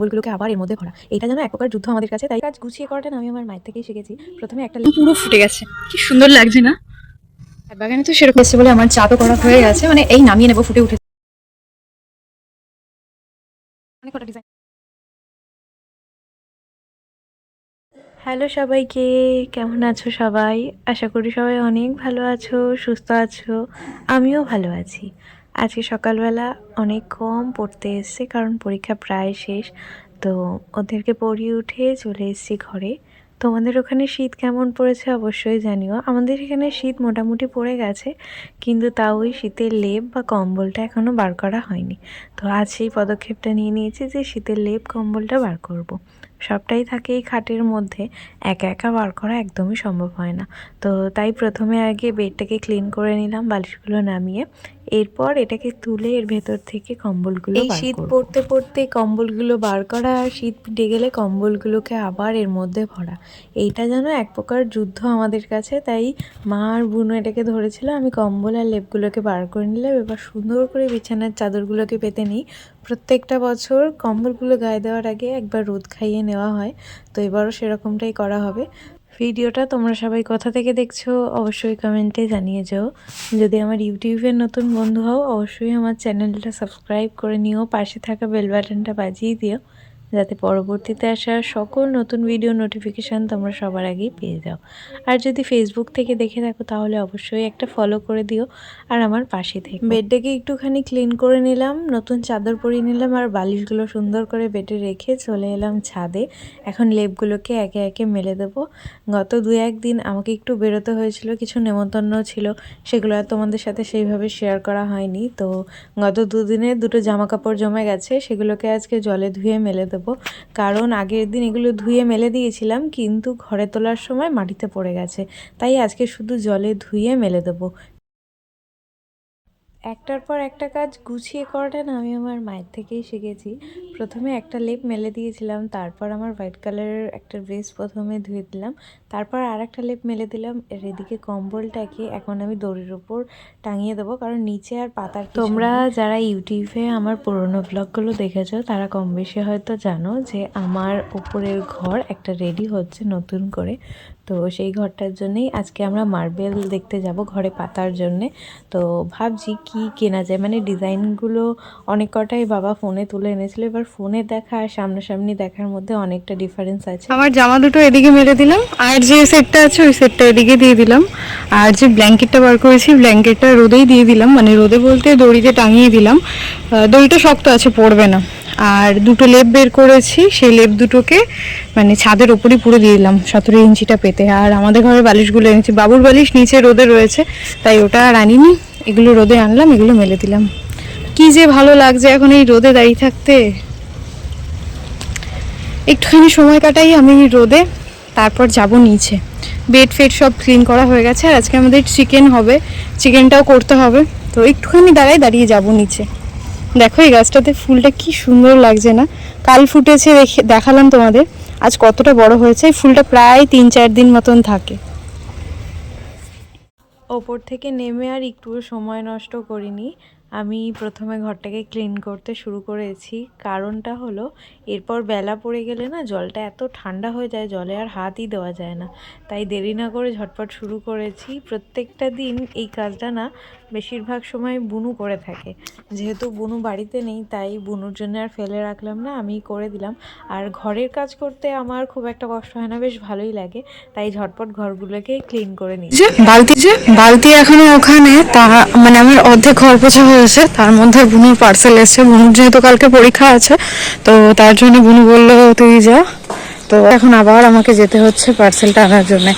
ফুলগুলোকে আবার এর মধ্যে ভরা। এটা যেন এক প্রকার যুদ্ধ আমাদের কাছে, তাই কাজ গুছিয়ে করাটা আমি আমার মায়ের থেকেই শিখেছি। প্রথমে একটা পুরো ফুটে গেছে, কি সুন্দর লাগছে না? বাগানে তো সেরকম এসছে বলে আমার চা তো করা হয়ে গেছে, মানে এই নামিয়ে নেবো, ফুটে উঠেছে। অনেক কটা ডিজাইন। হ্যালো সবাইকে, কেমন আছো সবাই? আশা করি সবাই অনেক ভালো আছো, সুস্থ আছো। আমিও ভালো আছি। আজকে সকালবেলা অনেক কম পড়তে এসছে, কারণ পরীক্ষা প্রায় শেষ। তো ওদেরকে পড়িয়ে উঠে চলে এসেছি ঘরে। তোমাদের ওখানে শীত কেমন পড়েছে অবশ্যই জানিও। আমাদের এখানে শীত মোটামুটি পড়ে গেছে, কিন্তু তাও ওই শীতের লেপ বা কম্বলটা এখনও বার করা হয়নি। তো আজ সেই পদক্ষেপটা নিয়ে নিয়েছি যে শীতের লেপ কম্বলটা বার করব। সবটাই থাকে এই খাটের মধ্যে, একা একা বার করা একদমই সম্ভব হয় না। তো তাই প্রথমে আগে বেডটাকে ক্লিন করে নিলাম, বালিশগুলো নামিয়ে। এরপর এটাকে তুলে এর ভেতর থেকে কম্বলগুলো বার করব। এই শীত পড়তে পড়তে কম্বলগুলো বার করা, আর শীত ফুটে গেলে কম্বলগুলোকে আবার এর মধ্যে ভরা, এইটা যেন এক প্রকার যুদ্ধ আমাদের কাছে। তাই মা আর বুনু এটাকে ধরেছিল, আমি কম্বল আর লেপগুলোকে বার করে নিলাম। এবার সুন্দর করে বিছানার চাদরগুলোকে পেতে নিই। প্রত্যেকটা বছর কম্বলগুলো গায়ে দেওয়ার আগে একবার রোদ খাইয়ে নেওয়া হয়, তো এবারও সেরকমটাই করা হবে। ভিডিওটা তোমরা সবাই কোথা থেকে দেখছো অবশ্যই কমেন্টে জানিয়ে যাও। যদি আমার ইউটিউবের নতুন বন্ধু হও, অবশ্যই আমার চ্যানেলটা সাবস্ক্রাইব করে নিও, পাশে থাকা বেল বাটনটা বাজিয়ে দিও, যাতে পরবর্তীতে আসা সকল নতুন ভিডিও নোটিফিকেশান তোমরা সবার আগেই পেয়ে যাও। আর যদি ফেসবুক থেকে দেখে থাকো তাহলে অবশ্যই একটা ফলো করে দিও আর আমার পাশে থেকে। বেডটাকে একটুখানি ক্লিন করে নিলাম, নতুন চাদর পরিয়ে নিলাম, আর বালিশগুলো সুন্দর করে বেডে রেখে চলে এলাম ছাদে। এখন লেপগুলোকে একে একে মেলে দেবো। গত 2-1 দিন আমাকে একটু বেরোতে হয়েছিল, কিছু নেমন্তন্ন ছিল, সেগুলো আর তোমাদের সাথে সেইভাবে শেয়ার করা হয়নি। তো গত 2 দিনে 2টো জামা কাপড় জমে গেছে, সেগুলোকে আজকে জলে ধুয়ে মেলে দেবো। কারণ আগের দিন এগুলো ধুয়ে মেলে দিয়েছিলাম, কিন্তু ঘরে তোলার সময় মাটিতে পড়ে গেছে, তাই আজকে শুধু জলে ধুয়ে মেলে দেবো। একটার পর একটা কাজ গুছিয়ে করাটা না আমি আমার মায়ের থেকেই শিখেছি। প্রথমে একটা লেপ মেলে দিয়েছিলাম, তারপর আমার হোয়াইট কালারের একটা ড্রেস প্রথমে ধুয়ে দিলাম, তারপর আর একটা লেপ মেলে দিলাম। এর এদিকে কম্বলটাকে এখন আমি দড়ির ওপর টাঙিয়ে দেবো, কারণ নিচে আর পাতার। তোমরা যারা ইউটিউবে আমার পুরোনো ব্লগগুলো দেখেছো তারা কম বেশি হয়তো জানো যে আমার উপরের ঘর একটা রেডি হচ্ছে নতুন করে। তো সেই ঘরটার জন্যেই আজকে আমরা মার্বেল দেখতে যাব ঘরে পাতার জন্যে। তো ভাবছি কি কেনা যায়, মানে ডিজাইনগুলো অনেক কটাই বাবা ফোনে তুলে এনেছিল, এবার ফোনে দেখা আর সামনাসামনি দেখার মধ্যে অনেকটা ডিফারেন্স আছে। আমার জামা দুটো এদিকে মেলে দিলাম, আর যে সেটটা আছে ওই সেটটা এদিকে দিয়ে দিলাম, আর যে ব্ল্যাঙ্কেটটা বার করেছি ব্ল্যাঙ্কেটটা রোদেই দিয়ে দিলাম, মানে রোদে বলতে দড়িতে টাঙিয়ে দিলাম। দড়িটা শক্ত আছে, পড়বে না। আর দুটো লেপ বের করেছি, সেই লেপ দুটোকে মানে ছাদের ওপরই পুরো দিয়ে দিলাম 17 ইঞ্চিটা পেতে। আর আমাদের ঘরের বালিশগুলো এনেছি, বাবুর বালিশ নিচে রোদে রয়েছে, তাই ওটা আর আনিনি, এগুলো রোদে আনলাম, এগুলো মেলে দিলাম। কি যে ভালো লাগছে এখন এই রোদে দাঁড়িয়ে থাকতে। একটুখানি সময় কাটাই আমি রোদে, তারপর যাব নিচে। বেড ফেড সব ক্লিন করা হয়ে গেছে, আর আজকে আমাদের চিকেন হবে, চিকেনটাও করতে হবে। তো একটুখানি দাঁড়িয়ে যাব নিচে। দেখো এই গাছটাতে ফুলটা কি সুন্দর লাগছে না? কাল ফুটেছে, দেখালাম তোমাদের, আজ কতটা বড় হয়েছে। এই ফুলটা প্রায় 3-4 দিন মতন থাকে। ওপর থেকে নেমে আর একটুও সময় নষ্ট করিনি, আমি প্রথমে ঘরটাকে ক্লিন করতে শুরু করেছি। কারণটা হলো এরপর বেলা পড়ে গেলে না জলটা এত ঠান্ডা হয়ে যায়, জলে আর হাতই দেওয়া যায় না, তাই দেরি না করে ঝটপট শুরু করেছি। প্রত্যেকটা দিন এই কাজটা না বেশিরভাগ সময় বুনু করে থাকে, যেহেতু বুনু বাড়িতে নেই তাই বুনুর জন্য আর ফেলে রাখলাম না, আমি করে দিলাম। আর ঘরের কাজ করতে আমার খুব একটা কষ্ট হয় না, বেশ ভালোই লাগে, তাই ঝটপট ঘরগুলোকে ক্লিন করে নিই। বালতি এখনো ওখানে, তা মানে আমার অর্ধেক ঘর পোছা হয়েছে, তার মধ্যে বুনুর পার্সেল এসছে। বুনুর যেহেতু কালকে পরীক্ষা আছে, তো তার জন্য বুনু বললো তুই যা। তো এখন আবার আমাকে যেতে হচ্ছে পার্সেলটা আনার জন্য।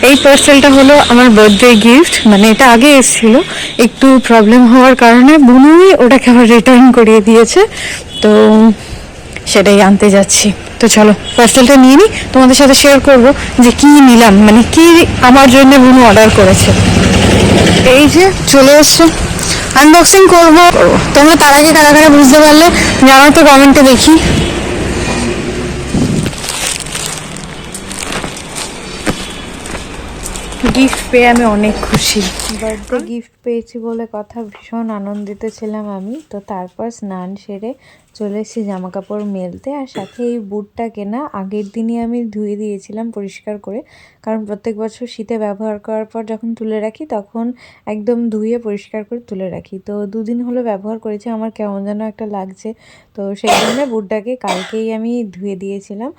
এই পার্সেলটা হলো আমার বার্থডে গিফট, মানে এটা আগে এসেছিলো, একটু প্রবলেম হওয়ার কারণে বুনুই ওটাকে আবার রিটার্ন করিয়ে দিয়েছে, তো সেটাই আনতে যাচ্ছি। তো চলো পার্সেলটা নিয়ে নিই, তোমাদের সাথে শেয়ার করবো যে কি নিলাম, মানে কি আমার জন্য বুনু অর্ডার করেছে। এই যে চলে এসছে, আনবক্সিং করবো। তোমরা তার আগে কারা কারা বুঝতে পারলে জানাও তো কমেন্টে দেখি। গিফট পেয়ে আমি অনেক খুশি। বার্থডে গিফট পেয়েছি বলে কথা, ভীষণ আনন্দিত ছিলাম আমি। তো তারপর স্নান সেরে চলে এসেছি জামা কাপড় মেলতে, আর সাথে এই বুটটা কেনা আগের দিনই আমি ধুয়ে দিয়েছিলাম পরিষ্কার করে, কারণ প্রত্যেক বছর শীতে ব্যবহার করার পর যখন তুলে রাখি তখন একদম ধুয়ে পরিষ্কার করে তুলে রাখি। তো দুদিন হলো ব্যবহার করেছি, আমার কেমন যেন একটা লাগছে, তো সেই জন্য বুটটাকে কালকেই আমি ধুয়ে দিয়েছিলাম।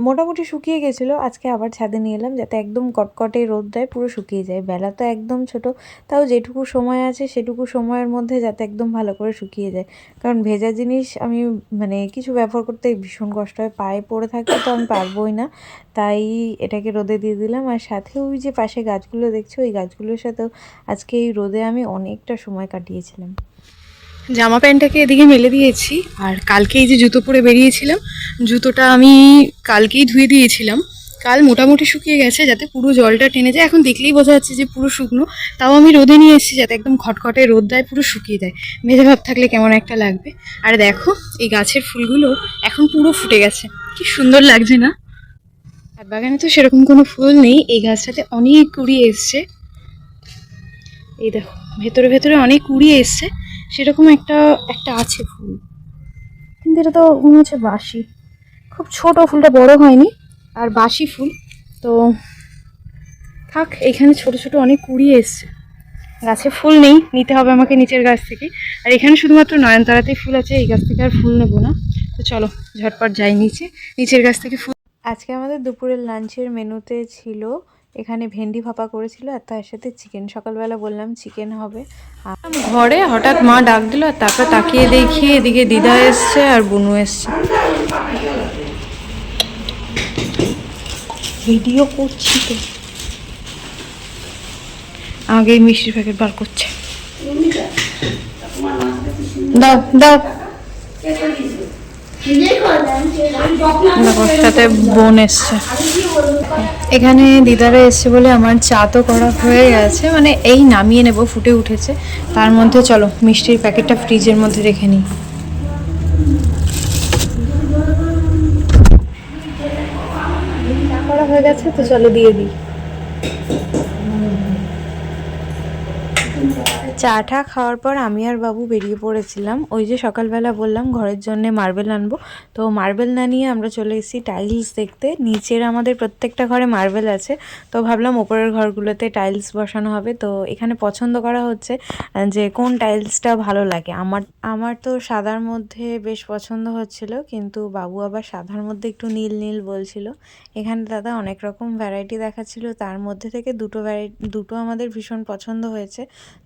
মোটামুটি শুকিয়ে গেছিলো, আজকে আবার ছাদে নিয়ে এলাম যাতে একদম কটকটে রোদ দেয়, পুরো শুকিয়ে যায়। বেলা তো একদম ছোট, তাও যেটুকু সময় আছে সেটুকু সময়ের মধ্যে যাতে একদম ভালো করে শুকিয়ে যায়, কারণ ভেজা জিনিস আমি মানে কিছু ব্যবহার করতে ভীষণ কষ্ট হয়, পায়ে পড়ে থাকতে তো আমি পারবোই না, তাই এটাকে রোদে দিয়ে দিলাম। আর সাথে ওই যে পাশে গাছগুলো দেখছো, ওই গাছগুলোর সাথেও আজকে এই রোদে আমি অনেকটা সময় কাটিয়েছিলাম। জামা প্যান্টটাকে এদিকে মেলে দিয়েছি, আর কালকে এই যে জুতো পরে বেরিয়েছিলাম, জুতোটা আমি কালকেই ধুয়ে দিয়েছিলাম। কাল মোটামুটি শুকিয়ে গেছে, যাতে পুরো জলটা টেনে যায়। এখন দেখলেই বোঝা যাচ্ছে যে পুরো শুকনো, তাও আমি রোদে নিয়ে এসেছি যাতে একদম খটখটে রোদ দেয়, পুরো শুকিয়ে দেয়। ভেজা ভাব থাকলে কেমন একটা লাগবে। আর দেখো এই গাছের ফুলগুলো এখন পুরো ফুটে গেছে, কি সুন্দর লাগছে না? আর বাগানে তো সেরকম কোনো ফুল নেই, এই গাছটাতে অনেক কুড়ি এসছে। এই দেখো ভেতরে ভেতরে অনেক কুড়ি এসছে, সেরকম একটা একটা আছে ফুল, কিন্তু এটা তো মনে হচ্ছে বাসি, খুব ছোট, ফুলটা বড় হয়নি, আর বাসি ফুল। তো থাক, এখানে ছোট ছোট অনেক কুড়ি এসছে, গাছে ফুল নেই, নিতে হবে আমাকে নিচের গাছ থেকে। আর এখানে শুধুমাত্র নয়নতারাতেই ফুল আছে, এই গাছ থেকে আর ফুল নেবো না। তো চলো ঝটপট যাই নিচের গাছ থেকে ফুল। আজকে আমাদের দুপুরের লাঞ্চের মেনুতে ছিল এখানে ভেন্ডি ভাপা করেছিল, আর তার সাথে চিকেন। সকালবেলা বললাম চিকেন হবে। ঘরে হঠাৎ মা ডাক দিল, আর তারপর তাকিয়ে দেখি এদিকে দিদা এসছে আর বুনু এসছে। ভিডিও করছি তো, আগে মিষ্টির প্যাকেট বার করছে। দাও দাও, দেখো সাথে বোন এসছে। এখানে দিদারা এসছে বলে আমার চা তো করা হয়ে গেছে, মানে এই নামিয়ে নেব, ফুটে উঠেছে। তার মধ্যে চলো মিষ্টির প্যাকেটটা ফ্রিজের মধ্যে রেখে নিই। চা করা হয়ে গেছে, তো চলো দিয়ে দিই। চাটা খাওয়ার পর আমি আর বাবু বেরিয়ে পড়েছিলাম, ওই যে সকালবেলা বললাম ঘরের জন্য মার্বেল আনবো, তো মার্বেল না নিয়ে আমরা চলে এসেছি টাইলস দেখতে। নিচের আমাদের প্রত্যেকটা ঘরে মার্বেল আছে, তো ভাবলাম ওপরের ঘরগুলোতে টাইলস বসানো হবে। তো এখানে পছন্দ করা হচ্ছে যে কোন টাইলসটা ভালো লাগে। আমার তো সাদার মধ্যে বেশ পছন্দ হচ্ছিল, কিন্তু বাবু আবার সাদার মধ্যে একটু নীল নীল বলছিল। এখানে দাদা অনেক রকম ভ্যারাইটি দেখাচ্ছিল, তার মধ্যে থেকে দুটো আমাদের ভীষণ পছন্দ হয়েছে।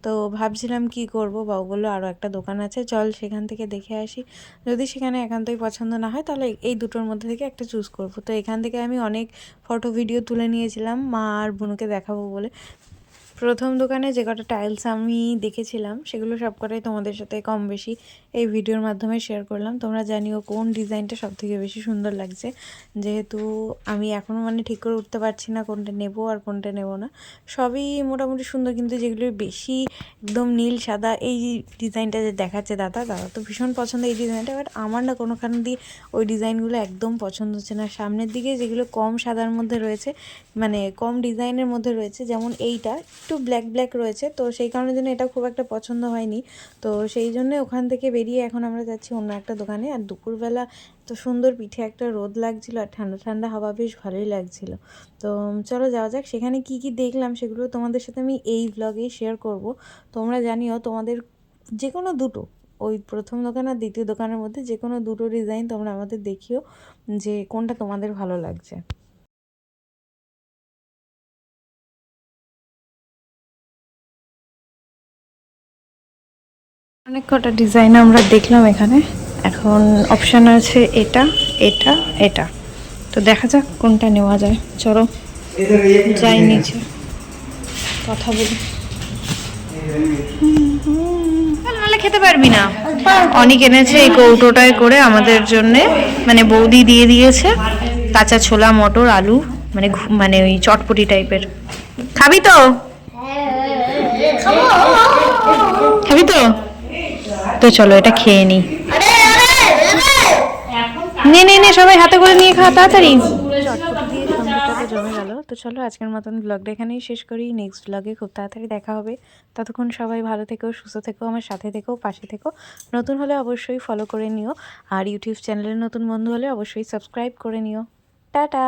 তো ভাবছিলাম কি করব, বাবু বললো আরও একটা দোকান আছে, চল সেখান থেকে দেখে আসি, যদি সেখানে একান্তই পছন্দ না হয় তাহলে এই দুটোর মধ্যে থেকে একটা চুজ করব। তো এখান থেকে আমি অনেক ফটো ভিডিও তুলে নিয়েছিলাম মা আর বোনকে দেখাবো বলে। প্রথম দোকানে যে কটা টাইলস আমি দেখেছিলাম সেগুলো সব কটাই তোমাদের সাথে কম বেশি এই ভিডিওর মাধ্যমে শেয়ার করলাম। তোমরা জানিও কোন ডিজাইনটা সবথেকে বেশি সুন্দর লাগছে, যেহেতু আমি এখনও মানে ঠিক করে উঠতে পারছি না কোনটা নেব আর কোনটা নেব না। সবই মোটামুটি সুন্দর, কিন্তু যেগুলো বেশি একদম নীল সাদা এই ডিজাইনটা যে দেখাচ্ছে দাদা তো ভীষণ পছন্দ এই ডিজাইনটা, বাট আমার না কোনোখান দিয়ে ওই ডিজাইনগুলো একদম পছন্দ হচ্ছে না। সামনের দিকে যেগুলো কম সাদার মধ্যে রয়েছে, মানে কম ডিজাইনের মধ্যে রয়েছে, যেমন এইটা একটু ব্ল্যাক ব্ল্যাক রয়েছে, তো সেই কারণের জন্য এটা খুব একটা পছন্দ হয়নি। তো সেই জন্য ওখান থেকে বেরিয়ে এখন আমরা যাচ্ছি অন্য একটা দোকানে। আর দুপুরবেলা তো সুন্দর পিঠে একটা রোদ লাগছিল, আর ঠান্ডা ঠান্ডা হাওয়া, বেশ ভালোই লাগছিল। তো চলো যাওয়া যাক। সেখানে কি কি দেখলাম সেগুলো তোমাদের সাথে আমি এই ব্লগেই শেয়ার করব। তোমরা জানিও তোমাদের যে কোনো দুটো, ওই প্রথম দোকান আর দ্বিতীয় দোকানের মধ্যে যে কোনো দুটো ডিজাইন তোমরা আমাদের দেখিও যে কোনটা তোমাদের ভালো লাগছে। অনেক কটা ডিজাইন আমরা দেখলাম এখানে, এখন অপশান আছে এটা এটা এটা, তো দেখা যাক কোনটা নেওয়া যায়। চলো যাই নিচে কথা বলি। নাহলে খেতে পারবি না। অনেক এনেছে এই কৌটোটায় করে আমাদের জন্যে, মানে বৌদি দিয়ে দিয়েছে কাঁচা ছোলা মটর আলু, মানে মানে ওই চটপটি টাইপের। খাবি তো? খাবি তো? তো চলো এটা খেয়ে নি। নে নে নে, সবাই হাতে করে নিয়ে খা তাড়াতাড়ি। চটপটি দিয়ে সন্ধ্যাটা তো জমে গেল। তো চলো আজকের মতন ব্লগটা এখানেই শেষ করি। নেক্সট ব্লগে খুব তাড়াতাড়ি দেখা হবে। ততক্ষণ সবাই ভালো থেকো, সুস্থ থেকো, আমার সাথে থেকো, পাশে থেকো। নতুন হলে অবশ্যই ফলো করে নিও, আর ইউটিউব চ্যানেলের নতুন বন্ধু হলে অবশ্যই সাবস্ক্রাইব করে নিও। টাটা।